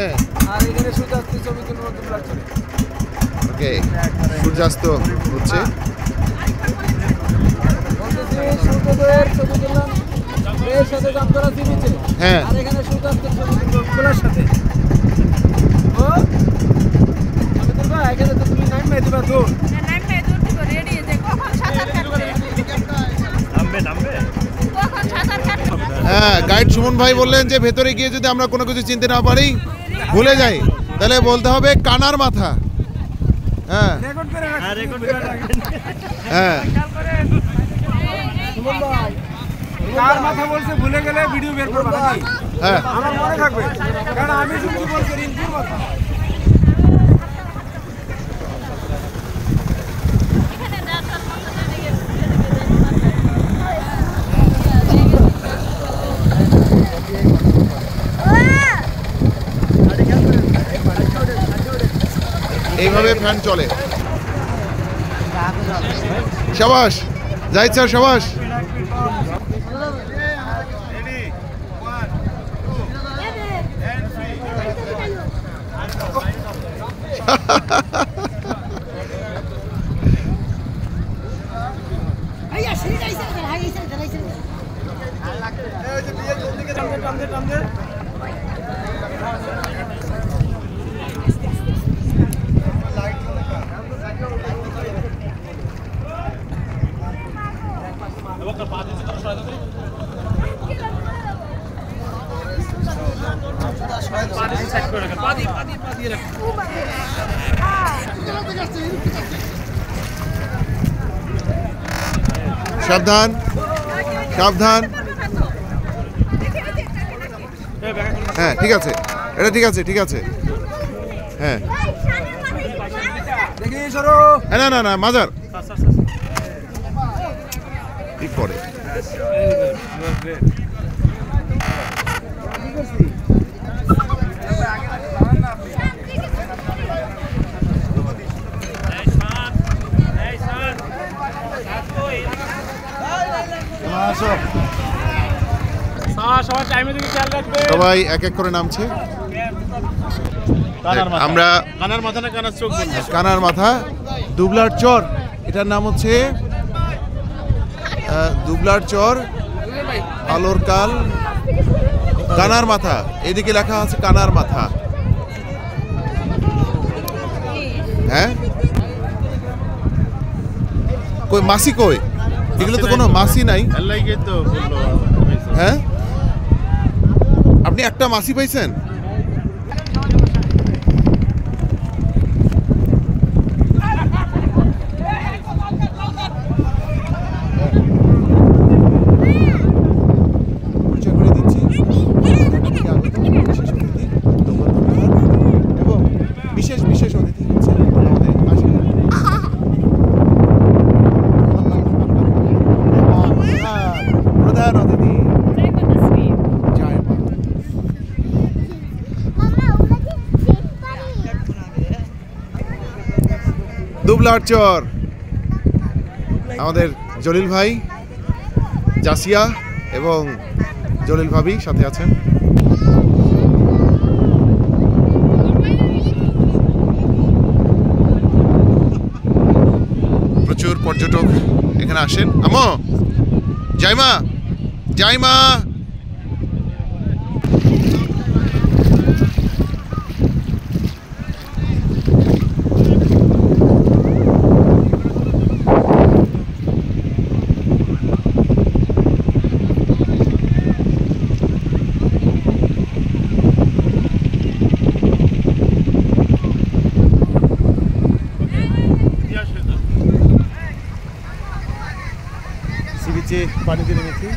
হ্যাঁ, আর এখানে সূর্যাস্তের ছবি তুলব দুবলার চরে। ওকে, সূর্যাস্ত হচ্ছে। সূর্যোদয়ের ছবি তুললাম এর সাথে জামতলা সি বিচে। হ্যাঁ, আর এখানে সূর্যাস্তের ছবি তুলব খোলার সাথে। ও ছবি তুলবা, এখানে তো তুমি নামবে দিবা দৌড়। নামবে দূর থেকে রেডি যে কখন সাঁতার কাটবে নামবে কখন সাঁতার কাটবে। হ্যাঁ, গাইড সুমন ভাই বললেন যে ভেতরে গিয়ে যদি আমরা কোনো কিছু চিনতে না পারি, ভুলে যাই, তাহলে বলতে হবে কানার মাথা। হ্যাঁ রেকর্ড করে রাখবেন। হ্যাঁ, সুমন ভাই কার মাথা বলছে ভুলে গেলে ভিডিও বের করবা নাকি? হ্যাঁ, আমার মনে থাকবে, কারণ আমি শুনছি বলছি রিঙ্কুর মাথা। এখানে যাত্রার মতো দিকে এইভাবে ফ্যান চলে। শাবাশ জাহিদ স্যার, শাবাশ। সাবধান, সাবধান। হ্যাঁ, ঠিক আছে, এটা ঠিক আছে, ঠিক আছে। হ্যাঁ, দেখি সরো। না না না, মাজার ঠিক পরে। সবাই এক এক করে নামছে। আমরা কানার মাথা না কানার চোখ বলবো? কানার মাথা, দুবলার চর। এটার নাম হচ্ছে দুবলার চর, আলোর কাল, কানার মাথা। এদিকে লেখা আছে কানার মাথা। হ্যাঁ, কই মাসি কই? এগুলো তো কোনো মাসি নাই। তো বললো। হ্যাঁ, আপনি একটা মাসি পাইছেন? পরিচয় করে দিচ্ছি। এবং বিশেষ বিশেষ অতিথি হচ্ছে আমাদের প্রধান অতিথি জয় মা। দুবলার চর, আমাদের জলিল ভাই, জাসিয়া এবং জলিল ভাবি সাথে আছেন। প্রচুর পর্যটক এখানে আসেন। আমো জাইমা, জাইমা। সি বিচে পানিতে নেমেছি।